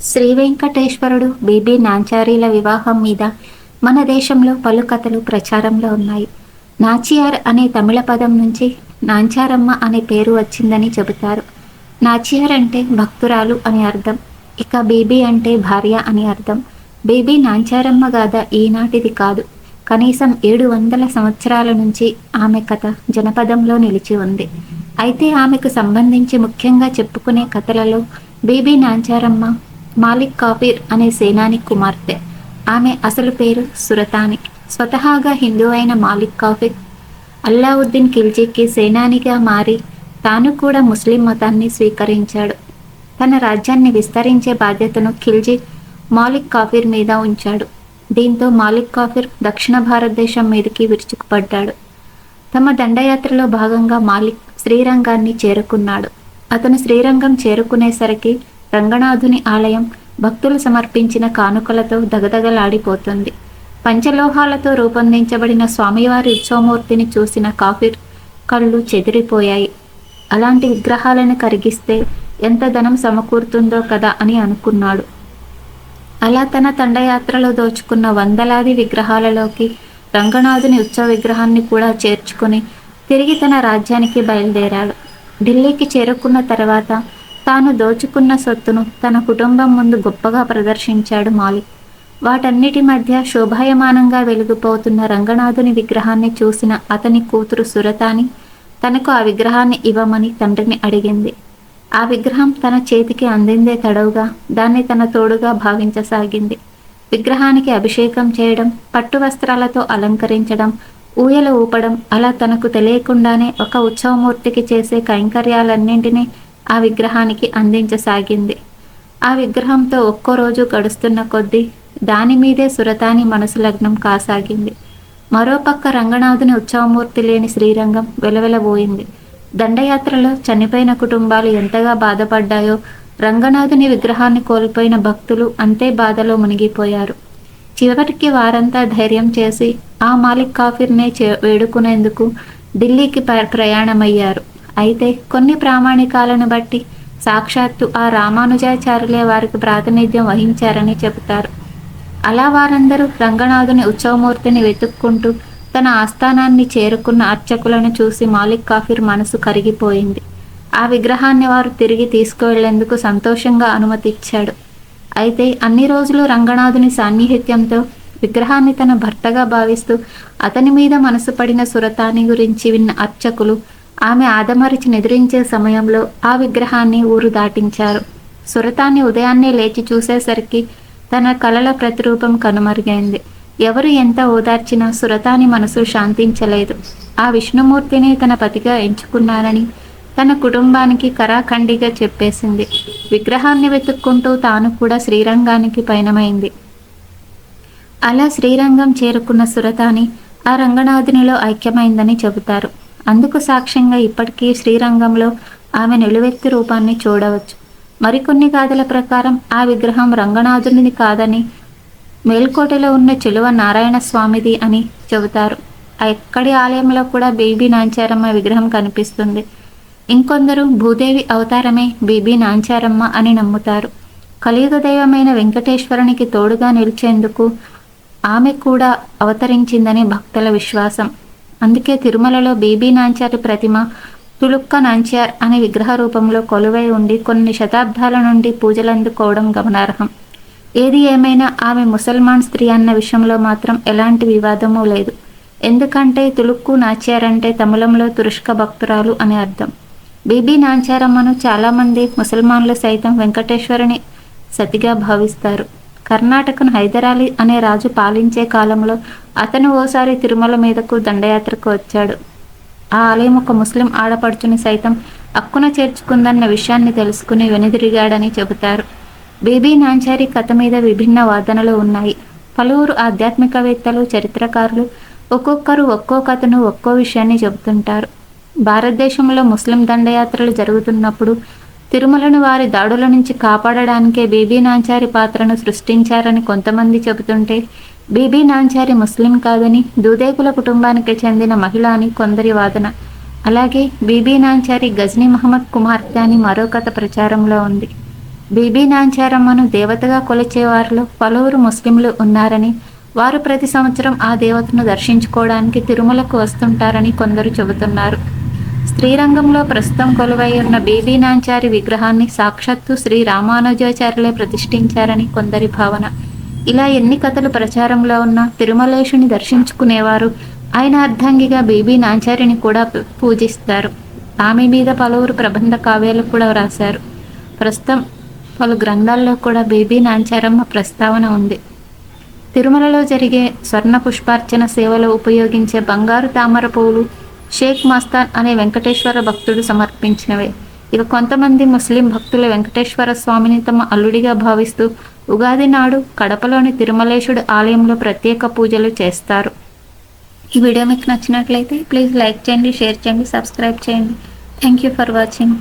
శ్రీ వెంకటేశ్వరుడు బీబీ నాంచారీల వివాహం మీద మన దేశంలో పలు కథలు ప్రచారంలో ఉన్నాయి. నాచియార్ అనే తమిళ పదం నుంచి నాంచారమ్మ అనే పేరు వచ్చిందని చెబుతారు. నాచియార్ అంటే భక్తురాలు అని అర్థం. ఇక బీబీ అంటే భార్య అని అర్థం. బీబీ నాంచారమ్మ గాథ ఈనాటిది కాదు. కనీసం 700 సంవత్సరాల నుంచి ఆమె కథ జనపదంలో నిలిచి ఉంది. అయితే ఆమెకు సంబంధించి ముఖ్యంగా చెప్పుకునే కథలలో బీబీ నాంచారమ్మ మాలిక్ కాఫీర్ అనే సేనాని కుమార్తె. ఆమె అసలు పేరు సురతాని. స్వతహాగా హిందూ అయిన మాలిక్ కాఫీర్ అల్లావుద్దీన్ ఖిల్జీకి సేనానిగా మారి తాను కూడా ముస్లిం మతాన్ని స్వీకరించాడు. తన రాజ్యాన్ని విస్తరించే బాధ్యతను ఖిల్జీ మాలిక్ కాఫీర్ మీద ఉంచాడు. దీంతో మాలిక్ కాఫీర్ దక్షిణ భారతదేశం మీదకి విరుచుకుపడ్డాడు. తమ దండయాత్రలో భాగంగా మాలిక్ శ్రీరంగాన్ని చేరుకున్నాడు. అతను శ్రీరంగం చేరుకునేసరికి రంగనాథుని ఆలయం భక్తులు సమర్పించిన కానుకలతో దగదగలాడిపోతుంది. పంచలోహాలతో రూపొందించబడిన స్వామివారి ఉత్సవమూర్తిని చూసిన కాఫీర్ కళ్ళు చెదిరిపోయాయి. అలాంటి విగ్రహాలను కరిగిస్తే ఎంత ధనం సమకూరుతుందో కదా అని అనుకున్నాడు. అలా తన దండయాత్రలో దోచుకున్న వందలాది విగ్రహాలలోకి రంగనాథుని ఉత్సవ విగ్రహాన్ని కూడా చేర్చుకుని తిరిగి తన రాజ్యానికి బయలుదేరాడు. ఢిల్లీకి చేరుకున్న తర్వాత తాను దోచుకున్న సొత్తును తన కుటుంబం ముందు గొప్పగా ప్రదర్శించాడు మాలిక్. వాటన్నిటి మధ్య శోభాయమానంగా వెలిగిపోతున్న రంగనాథుని విగ్రహాన్ని చూసిన అతని కూతురు సురతాని తనకు ఆ విగ్రహాన్ని ఇవ్వమని తండ్రిని అడిగింది. ఆ విగ్రహం తన చేతికి అందిందే తడవుగా దాన్ని తన తోడుగా భావించసాగింది. విగ్రహానికి అభిషేకం చేయడం, పట్టు వస్త్రాలతో అలంకరించడం, ఊయల ఊపడం, అలా తనకు తెలియకుండానే ఒక ఉత్సవమూర్తికి చేసే కైంకర్యాలన్నింటినీ ఆ విగ్రహానికి అందించసాగింది. ఆ విగ్రహంతో ఒక్కో రోజు గడుస్తున్న కొద్దీ దాని మీదే సురతాని మనసు లగ్నం కాసాగింది. మరోపక్క రంగనాథుని ఉత్సవమూర్తి లేని శ్రీరంగం వెలవెలబోయింది. దండయాత్రలో చనిపోయిన కుటుంబాలు ఎంతగా బాధపడ్డాయో రంగనాథుని విగ్రహాన్ని కోల్పోయిన భక్తులు అంతే బాధలో మునిగిపోయారు. చివరికి వారంతా ధైర్యం చేసి ఆ మాలిక్ కాఫీర్నే వేడుకునేందుకు ఢిల్లీకి ప్రయాణమయ్యారు. అయితే కొన్ని ప్రామాణికాలను బట్టి సాక్షాత్తు ఆ రామానుజాచార్యులే వారికి ప్రాతినిధ్యం వహించారని చెబుతారు. అలా వారందరూ రంగనాథుని ఉత్సవమూర్తిని వెతుక్కుంటూ తన ఆస్థానాన్ని చేరుకున్న అర్చకులను చూసి మాలిక్ కాఫీర్ మనసు కరిగిపోయింది. ఆ విగ్రహాన్ని వారు తిరిగి తీసుకువెళ్లేందుకు సంతోషంగా అనుమతిచ్చాడు. అయితే అన్ని రోజులు రంగనాథుని సాన్నిహిత్యంతో విగ్రహాన్ని తన భర్తగా భావిస్తూ అతని మీద మనసు పడిన సురతాని గురించి విన్న అర్చకులు ఆమె ఆదమరిచి నిద్రించే సమయంలో ఆ విగ్రహాన్ని ఊరు దాటించారు. సురతాని ఉదయాన్నే లేచి చూసేసరికి తన కలల ప్రతిరూపం కనుమరుగైంది. ఎవరు ఎంత ఓదార్చినా సురతాని మనసు శాంతించలేదు. ఆ విష్ణుమూర్తిని తన పతిగా ఎంచుకున్నానని తన కుటుంబానికి కరాఖండిగా చెప్పేసింది. విగ్రహాన్ని వెతుక్కుంటూ తాను కూడా శ్రీరంగానికి పయనమైంది. అలా శ్రీరంగం చేరుకున్న సురతాని ఆ రంగనాథునిలో ఐక్యమైందని చెబుతారు. అందుకు సాక్ష్యంగా ఇప్పటికీ శ్రీరంగంలో ఆమె నిలువెత్తి రూపాన్ని చూడవచ్చు. మరికొన్ని గాథల ప్రకారం ఆ విగ్రహం రంగనాథునిది కాదని, మేల్కోటలో ఉన్న చెలువ నారాయణ స్వామిది అని చెబుతారు. ఎక్కడి ఆలయంలో కూడా బీబీ నాంచారమ్మ విగ్రహం కనిపిస్తుంది. ఇంకొందరు భూదేవి అవతారమే బీబీ నాంచారమ్మ అని నమ్ముతారు. కలియుగ దైవమైన వెంకటేశ్వరునికి తోడుగా నిలిచేందుకు ఆమె కూడా అవతరించిందని భక్తుల విశ్వాసం. అందుకే తిరుమలలో బీబీ నాంచారి ప్రతిమ తులుక్క నాంచార్ అనే విగ్రహ రూపంలో కొలువై ఉండి కొన్ని శతాబ్దాల నుండి పూజలందుకోవడం గమనార్హం. ఏది ఏమైనా ఆమె ముసల్మాన్ స్త్రీ అన్న విషయంలో మాత్రం ఎలాంటి వివాదమూ లేదు. ఎందుకంటే తులుక్కు నాచ్యార్ అంటే తమిళంలో తురుష్క భక్తురాలు అని అర్థం. బీబీ నాంచారమ్మను చాలామంది ముసల్మాన్లు సైతం వెంకటేశ్వరుని సతిగా భావిస్తారు. కర్ణాటకను హైదరాలీ అనే రాజు పాలించే కాలంలో అతను ఓసారి తిరుమల మీదకు దండయాత్రకు వచ్చాడు. ఆ ఆలయం ఒక ముస్లిం ఆడపడుచుని సైతం అక్కున చేర్చుకుందన్న విషయాన్ని తెలుసుకుని వెనుదిరిగాడని చెబుతారు. బీబీ నాంచారి కథ మీద విభిన్న వాదనలు ఉన్నాయి. పలువురు ఆధ్యాత్మికవేత్తలు, చరిత్రకారులు ఒక్కొక్కరు ఒక్కో కథను, ఒక్కో విషయాన్ని చెబుతుంటారు. భారతదేశంలో ముస్లిం దండయాత్రలు జరుగుతున్నప్పుడు తిరుమలను వారి దాడుల నుంచి కాపాడడానికే బీబీ నాంచారి పాత్రను సృష్టించారని కొంతమంది చెబుతుంటే, బీబీ నాంచారి ముస్లిం కాదని, దూదేకుల కుటుంబానికి చెందిన మహిళ అని కొందరి వాదన. అలాగే బీబీ నాంచారి గజ్నీ మహమ్మద్ కుమార్తె అని మరో కథ ప్రచారంలో ఉంది. బీబీ నాంచారమ్మను దేవతగా కొలిచేవారిలో పలువురు ముస్లింలు ఉన్నారని, వారు ప్రతి సంవత్సరం ఆ దేవతను దర్శించుకోవడానికి తిరుమలకు వస్తుంటారని కొందరు చెబుతున్నారు. శ్రీరంగంలో ప్రస్తుతం కొలువై ఉన్న బీబీ నాంచారి విగ్రహాన్ని సాక్షాత్తు శ్రీ రామానుజాచార్యులే ప్రతిష్ఠించారని కొందరి భావన. ఇలా ఎన్ని కథలు ప్రచారంలో ఉన్న తిరుమలేశుని దర్శించుకునేవారు ఆయన అర్ధాంగిగా బీబీ నాంచారిని కూడా పూజిస్తారు. ఆమె మీద పలువురు ప్రబంధ కావ్యాలు కూడా వ్రాశారు. ప్రస్తుతం పలు గ్రంథాల్లో కూడా బీబీ నాంచారమ్మ ప్రస్తావన ఉంది. తిరుమలలో జరిగే స్వర్ణ పుష్పార్చన సేవలో ఉపయోగించే బంగారు తామర పువ్వులు షేక్ మస్తాన్ అనే వెంకటేశ్వర భక్తుడు సమర్పించినవే. ఇక కొంతమంది ముస్లిం భక్తులు వెంకటేశ్వర స్వామిని తమ అల్లుడిగా భావిస్తూ ఉగాది నాడు కడపలోని తిరుమలేశుడు ఆలయంలో ప్రత్యేక పూజలు చేస్తారు. ఈ వీడియో మీకు నచ్చినట్లయితే ప్లీజ్ లైక్ చేయండి, షేర్ చేయండి, సబ్స్క్రైబ్ చేయండి. Thank you for watching.